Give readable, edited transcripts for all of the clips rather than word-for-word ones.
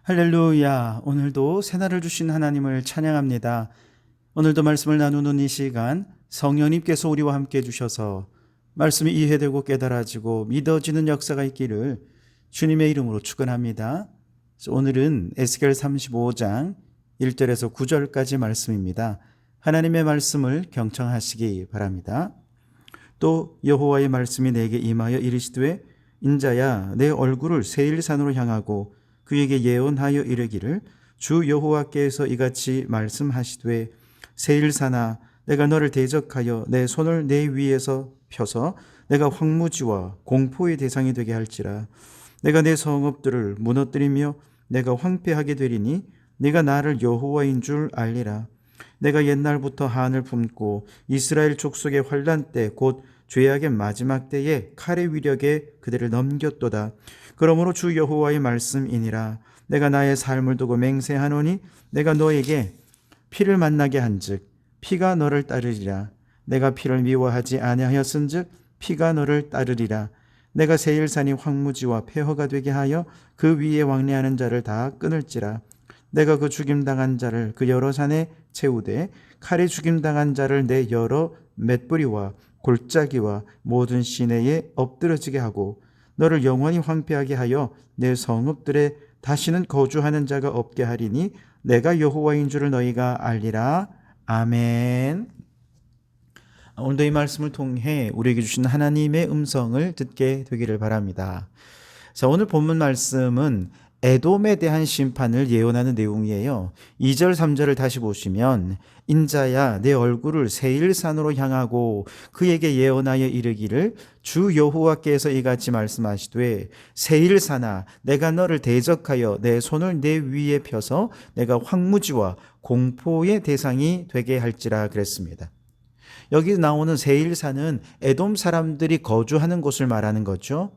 할렐루야. 오늘도 새날을 주신 하나님을 찬양합니다. 오늘도 말씀을 나누는 이 시간 성령님께서 우리와 함께 해주셔서 말씀이 이해되고 깨달아지고 믿어지는 역사가 있기를 주님의 이름으로 축원합니다. 오늘은 에스겔 35장 1절에서 9절까지 말씀입니다. 하나님의 말씀을 경청하시기 바랍니다. 또 여호와의 말씀이 내게 임하여 이르시되 인자야 내 얼굴을 세일산으로 향하고 그에게 예언하여 이르기를 주 여호와께서 이같이 말씀하시되 세일산아 내가 너를 대적하여 내 손을 내 위에서 펴서 내가 황무지와 공포의 대상이 되게 할지라. 내가 내 성읍들을 무너뜨리며 내가 황폐하게 되리니 네가 나를 여호와인 줄 알리라. 내가 옛날부터 한을 품고 이스라엘 족속의 환난 때 곧 죄악의 마지막 때에 칼의 위력에 그들을 넘겼도다. 그러므로 주 여호와의 말씀이니라. 내가 나의 삶을 두고 맹세하노니 내가 너에게 피를 만나게 한즉 피가 너를 따르리라. 내가 피를 미워하지 아니하였은즉 피가 너를 따르리라. 내가 세일산이 황무지와 폐허가 되게 하여 그 위에 왕래하는 자를 다 끊을지라. 내가 그 죽임당한 자를 그 여러 산에 채우되 칼에 죽임당한 자를 내 여러 맷뿌리와 골짜기와 모든 시내에 엎드러지게 하고 너를 영원히 황폐하게 하여 내 성읍들에 다시는 거주하는 자가 없게 하리니 내가 여호와인 줄을 너희가 알리라. 아멘. 오늘도 이 말씀을 통해 우리에게 주신 하나님의 음성을 듣게 되기를 바랍니다. 자, 오늘 본문 말씀은 에돔에 대한 심판을 예언하는 내용이에요. 2절 3절을 다시 보시면 인자야 내 얼굴을 세일산으로 향하고 그에게 예언하여 이르기를 주 여호와께서 이같이 말씀하시되 세일산아 내가 너를 대적하여 내 손을 내 위에 펴서 내가 황무지와 공포의 대상이 되게 할지라 그랬습니다. 여기 나오는 세일산은 에돔 사람들이 거주하는 곳을 말하는 거죠.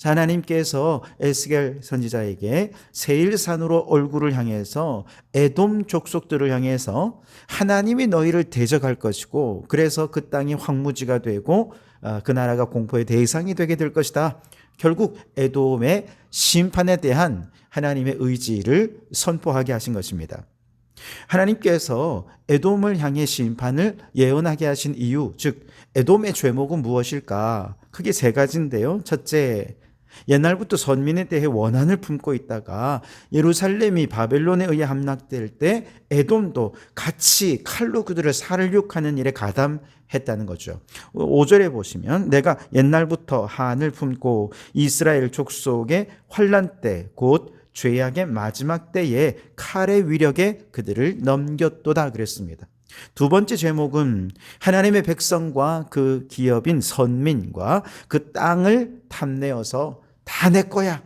하나님께서 에스겔 선지자에게 세일산으로 얼굴을 향해서 에돔 족속들을 향해서 하나님이 너희를 대적할 것이고 그래서 그 땅이 황무지가 되고 그 나라가 공포의 대상이 되게 될 것이다. 결국 에돔의 심판에 대한 하나님의 의지를 선포하게 하신 것입니다. 하나님께서 에돔을 향해 심판을 예언하게 하신 이유, 즉 에돔의 죄목은 무엇일까? 크게 세 가지인데요. 첫째, 옛날부터 선민에 대해 원한을 품고 있다가 예루살렘이 바벨론에 의해 함락될 때 에돔도 같이 칼로 그들을 살육하는 일에 가담했다는 거죠. 5절에 보시면 내가 옛날부터 한을 품고 이스라엘 족속의 환난 때 곧 죄악의 마지막 때에 칼의 위력에 그들을 넘겼도다 그랬습니다. 두 번째 제목은 하나님의 백성과 그 기업인 선민과 그 땅을 탐내어서 다 내 거야.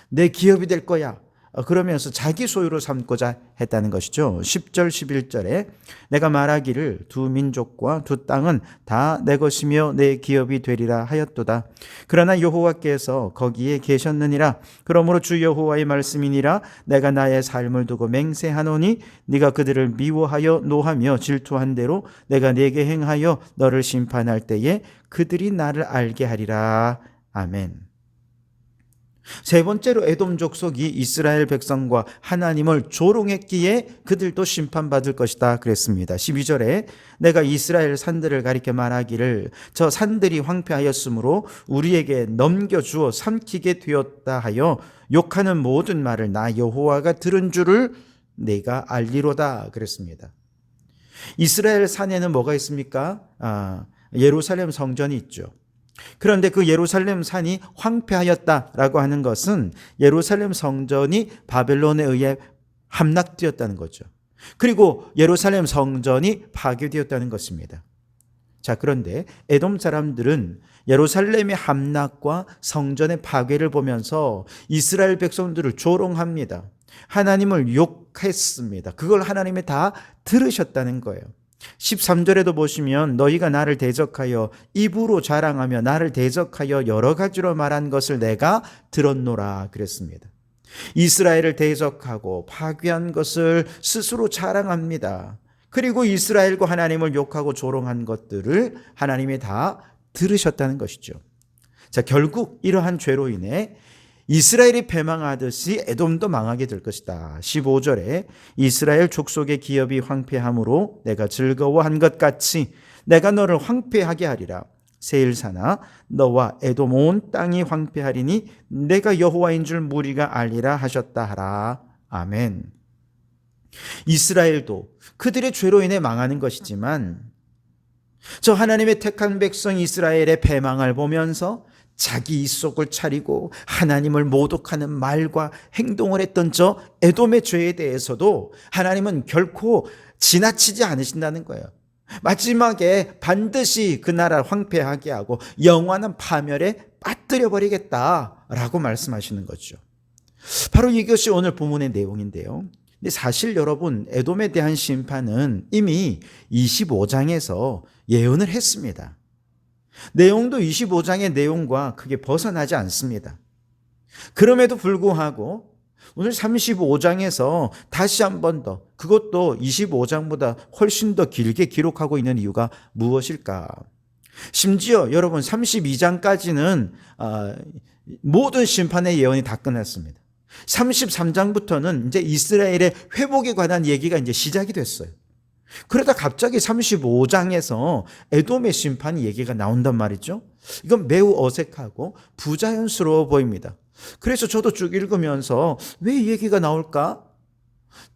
내 기업이 될 거야. 그러면서 자기 소유로 삼고자 했다는 것이죠. 10절 11절에 내가 말하기를 두 민족과 두 땅은 다 내 것이며 내 기업이 되리라 하였도다. 그러나 여호와께서 거기에 계셨느니라. 그러므로 주 여호와의 말씀이니라. 내가 나의 삶을 두고 맹세하노니 네가 그들을 미워하여 노하며 질투한 대로 내가 네게 행하여 너를 심판할 때에 그들이 나를 알게 하리라. 아멘. 세 번째로 에돔 족속이 이스라엘 백성과 하나님을 조롱했기에 그들도 심판받을 것이다 그랬습니다. 12절에 내가 이스라엘 산들을 가리켜 말하기를 저 산들이 황폐하였으므로 우리에게 넘겨주어 삼키게 되었다 하여 욕하는 모든 말을 나 여호와가 들은 줄을 내가 알리로다 그랬습니다. 이스라엘 산에는 뭐가 있습니까? 예루살렘 성전이 있죠. 그런데 그 예루살렘 산이 황폐하였다라고 하는 것은 예루살렘 성전이 바벨론에 의해 함락되었다는 거죠. 그리고 예루살렘 성전이 파괴되었다는 것입니다. 자, 그런데 에돔 사람들은 예루살렘의 함락과 성전의 파괴를 보면서 이스라엘 백성들을 조롱합니다. 하나님을 욕했습니다. 그걸 하나님이 다 들으셨다는 거예요. 13절에도 보시면 너희가 나를 대적하여 입으로 자랑하며 나를 대적하여 여러 가지로 말한 것을 내가 들었노라 그랬습니다. 이스라엘을 대적하고 파괴한 것을 스스로 자랑합니다. 그리고 이스라엘과 하나님을 욕하고 조롱한 것들을 하나님이 다 들으셨다는 것이죠. 자, 결국 이러한 죄로 인해 이스라엘이 패망하듯이 에돔도 망하게 될 것이다. 15절에 이스라엘 족속의 기업이 황폐함으로 내가 즐거워한 것 같이 내가 너를 황폐하게 하리라. 세일사나 너와 에돔 온 땅이 황폐하리니 내가 여호와인 줄 무리가 알리라 하셨다 하라. 아멘. 이스라엘도 그들의 죄로 인해 망하는 것이지만 저 하나님의 택한 백성 이스라엘의 패망을 보면서 자기 입속을 차리고 하나님을 모독하는 말과 행동을 했던 저 에돔의 죄에 대해서도 하나님은 결코 지나치지 않으신다는 거예요. 마지막에 반드시 그 나라를 황폐하게 하고 영원한 파멸에 빠뜨려 버리겠다라고 말씀하시는 거죠. 바로 이것이 오늘 본문의 내용인데요. 근데 사실 여러분, 에돔에 대한 심판은 이미 25장에서 예언을 했습니다. 내용도 25장의 내용과 크게 벗어나지 않습니다. 그럼에도 불구하고 오늘 35장에서 다시 한 번 더, 그것도 25장보다 훨씬 더 길게 기록하고 있는 이유가 무엇일까? 심지어 여러분 32장까지는 모든 심판의 예언이 다 끝났습니다. 33장부터는 이제 이스라엘의 회복에 관한 얘기가 이제 시작이 됐어요. 그러다 갑자기 35장에서 에돔의 심판 얘기가 나온단 말이죠. 이건 매우 어색하고 부자연스러워 보입니다. 그래서 저도 쭉 읽으면서 왜 이 얘기가 나올까?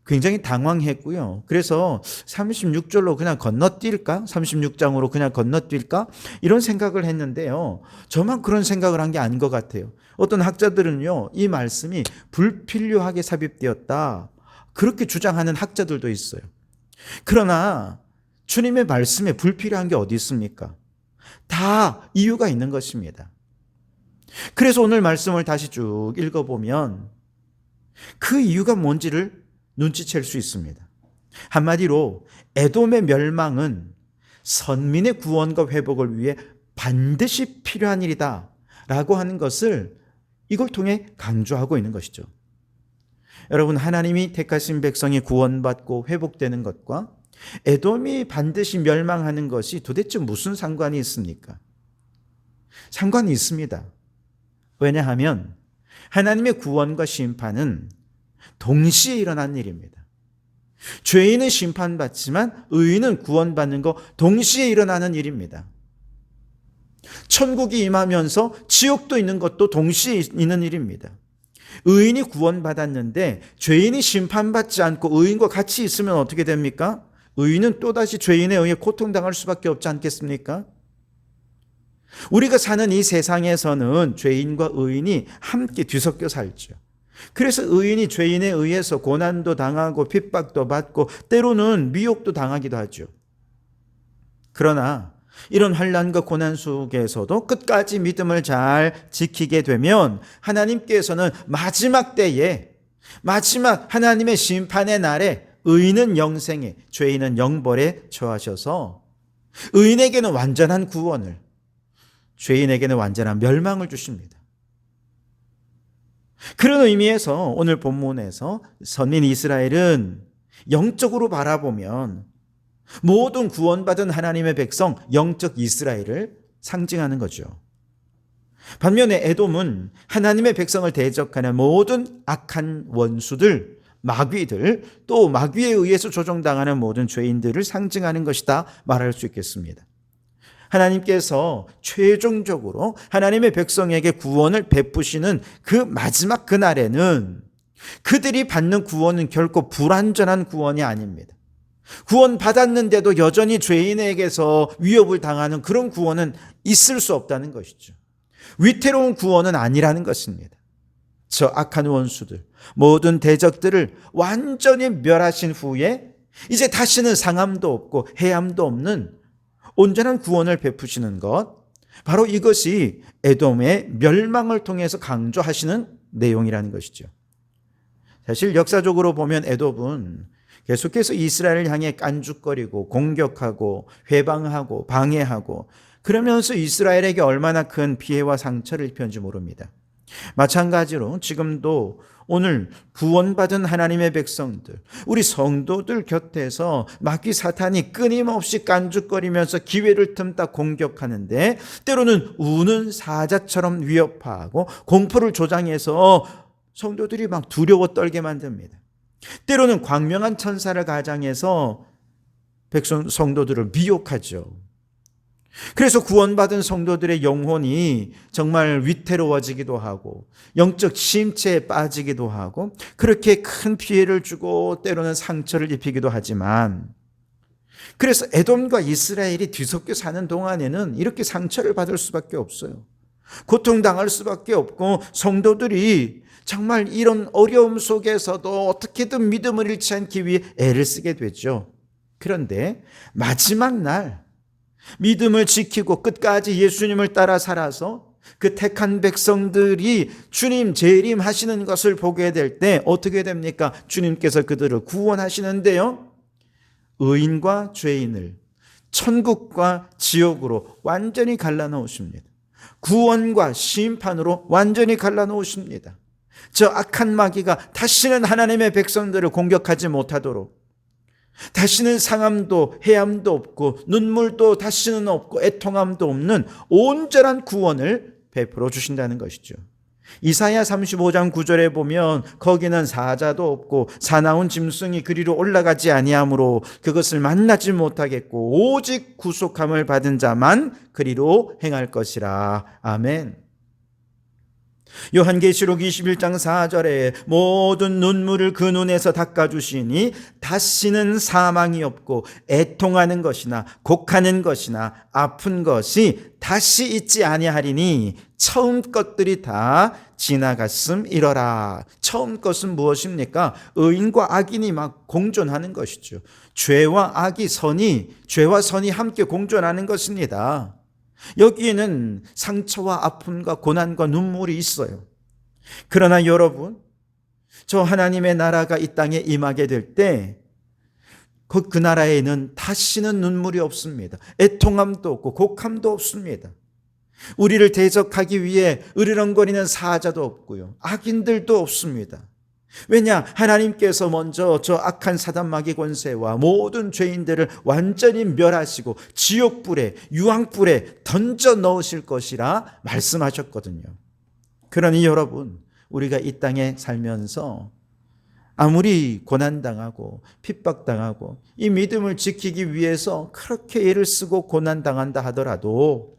굉장히 당황했고요. 그래서 36절로 그냥 건너뛸까? 36장으로 그냥 건너뛸까? 이런 생각을 했는데요. 저만 그런 생각을 한 게 아닌 것 같아요. 어떤 학자들은요, 이 말씀이 불필요하게 삽입되었다, 그렇게 주장하는 학자들도 있어요. 그러나 주님의 말씀에 불필요한 게 어디 있습니까? 다 이유가 있는 것입니다. 그래서 오늘 말씀을 다시 쭉 읽어보면 그 이유가 뭔지를 눈치챌 수 있습니다. 한마디로 에돔의 멸망은 선민의 구원과 회복을 위해 반드시 필요한 일이다 라고 하는 것을 이걸 통해 강조하고 있는 것이죠. 여러분, 하나님이 택하신 백성이 구원받고 회복되는 것과 에돔이 반드시 멸망하는 것이 도대체 무슨 상관이 있습니까? 상관이 있습니다. 왜냐하면 하나님의 구원과 심판은 동시에 일어난 일입니다. 죄인은 심판받지만 의인은 구원받는 거 동시에 일어나는 일입니다. 천국이 임하면서 지옥도 있는 것도 동시에 있는 일입니다. 의인이 구원받았는데 죄인이 심판받지 않고 의인과 같이 있으면 어떻게 됩니까? 의인은 또다시 죄인에 의해 고통당할 수밖에 없지 않겠습니까? 우리가 사는 이 세상에서는 죄인과 의인이 함께 뒤섞여 살죠. 그래서 의인이 죄인에 의해서 고난도 당하고 핍박도 받고 때로는 미혹도 당하기도 하죠. 그러나 이런 환난과 고난 속에서도 끝까지 믿음을 잘 지키게 되면 하나님께서는 마지막 때에, 마지막 하나님의 심판의 날에 의인은 영생에, 죄인은 영벌에 처하셔서 의인에게는 완전한 구원을, 죄인에게는 완전한 멸망을 주십니다. 그런 의미에서 오늘 본문에서 선민 이스라엘은 영적으로 바라보면 모든 구원받은 하나님의 백성, 영적 이스라엘을 상징하는 거죠. 반면에 에돔은 하나님의 백성을 대적하는 모든 악한 원수들, 마귀들, 또 마귀에 의해서 조종당하는 모든 죄인들을 상징하는 것이다 말할 수 있겠습니다. 하나님께서 최종적으로 하나님의 백성에게 구원을 베푸시는 그 마지막 그날에는 그들이 받는 구원은 결코 불완전한 구원이 아닙니다. 구원 받았는데도 여전히 죄인에게서 위협을 당하는 그런 구원은 있을 수 없다는 것이죠. 위태로운 구원은 아니라는 것입니다. 저 악한 원수들, 모든 대적들을 완전히 멸하신 후에 이제 다시는 상함도 없고 해함도 없는 온전한 구원을 베푸시는 것, 바로 이것이 에돔의 멸망을 통해서 강조하시는 내용이라는 것이죠. 사실 역사적으로 보면 에돔은 계속해서 이스라엘을 향해 깐죽거리고 공격하고 회방하고 방해하고 그러면서 이스라엘에게 얼마나 큰 피해와 상처를 입혔는지 모릅니다. 마찬가지로 지금도 오늘 구원받은 하나님의 백성들, 우리 성도들 곁에서 마귀 사탄이 끊임없이 깐죽거리면서 기회를 틈타 공격하는데, 때로는 우는 사자처럼 위협하고 공포를 조장해서 성도들이 막 두려워 떨게 만듭니다. 때로는 광명한 천사를 가장해서 성도들을 미혹하죠. 그래서 구원받은 성도들의 영혼이 정말 위태로워지기도 하고 영적 침체에 빠지기도 하고 그렇게 큰 피해를 주고 때로는 상처를 입히기도 하지만, 그래서 에돔과 이스라엘이 뒤섞여 사는 동안에는 이렇게 상처를 받을 수밖에 없어요. 고통당할 수밖에 없고 성도들이 정말 이런 어려움 속에서도 어떻게든 믿음을 잃지 않기 위해 애를 쓰게 되죠. 그런데 마지막 날 믿음을 지키고 끝까지 예수님을 따라 살아서 그 택한 백성들이 주님 재림하시는 것을 보게 될 때 어떻게 됩니까? 주님께서 그들을 구원하시는데요, 의인과 죄인을 천국과 지옥으로 완전히 갈라놓으십니다. 구원과 심판으로 완전히 갈라놓으십니다. 저 악한 마귀가 다시는 하나님의 백성들을 공격하지 못하도록, 다시는 상함도 해함도 없고 눈물도 다시는 없고 애통함도 없는 온전한 구원을 베풀어 주신다는 것이죠. 이사야 35장 9절에 보면 거기는 사자도 없고 사나운 짐승이 그리로 올라가지 아니하므로 그것을 만나지 못하겠고 오직 구속함을 받은 자만 그리로 행할 것이라. 아멘. 요한계시록 21장 4절에 모든 눈물을 그 눈에서 닦아주시니 다시는 사망이 없고 애통하는 것이나 곡하는 것이나 아픈 것이 다시 있지 아니하리니 처음 것들이 다 지나갔음이러라. 처음 것은 무엇입니까? 의인과 악인이 막 공존하는 것이죠. 죄와 선이 함께 공존하는 것입니다. 여기에는 상처와 아픔과 고난과 눈물이 있어요. 그러나 여러분, 저 하나님의 나라가 이 땅에 임하게 될 때 그 나라에는 다시는 눈물이 없습니다. 애통함도 없고 곡함도 없습니다. 우리를 대적하기 위해 으르렁거리는 사자도 없고요, 악인들도 없습니다. 왜냐? 하나님께서 먼저 저 악한 사단 마귀 권세와 모든 죄인들을 완전히 멸하시고 지옥불에 유황불에 던져 넣으실 것이라 말씀하셨거든요. 그러니 여러분, 우리가 이 땅에 살면서 아무리 고난당하고 핍박당하고 이 믿음을 지키기 위해서 그렇게 애를 쓰고 고난당한다 하더라도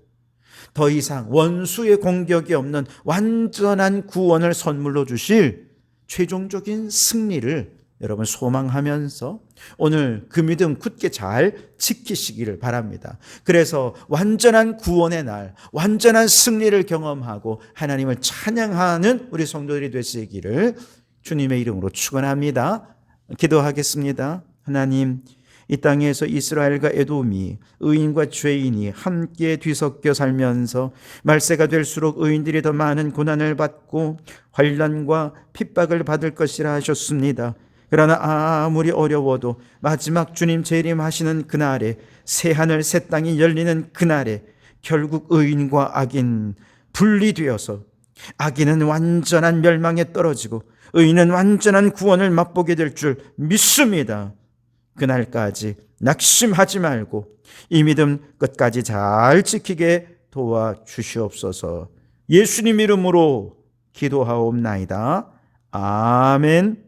더 이상 원수의 공격이 없는 완전한 구원을 선물로 주실 최종적인 승리를 여러분 소망하면서 오늘 그 믿음 굳게 잘 지키시기를 바랍니다. 그래서 완전한 구원의 날, 완전한 승리를 경험하고 하나님을 찬양하는 우리 성도들이 되시기를 주님의 이름으로 축원합니다. 기도하겠습니다. 하나님, 이 땅에서 이스라엘과 에돔이, 의인과 죄인이 함께 뒤섞여 살면서 말세가 될수록 의인들이 더 많은 고난을 받고 환난과 핍박을 받을 것이라 하셨습니다. 그러나 아무리 어려워도 마지막 주님 재림하시는 그날에, 새하늘 새 땅이 열리는 그날에 결국 의인과 악인 분리되어서 악인은 완전한 멸망에 떨어지고 의인은 완전한 구원을 맛보게 될 줄 믿습니다. 그날까지 낙심하지 말고 이 믿음 끝까지 잘 지키게 도와주시옵소서. 예수님 이름으로 기도하옵나이다. 아멘.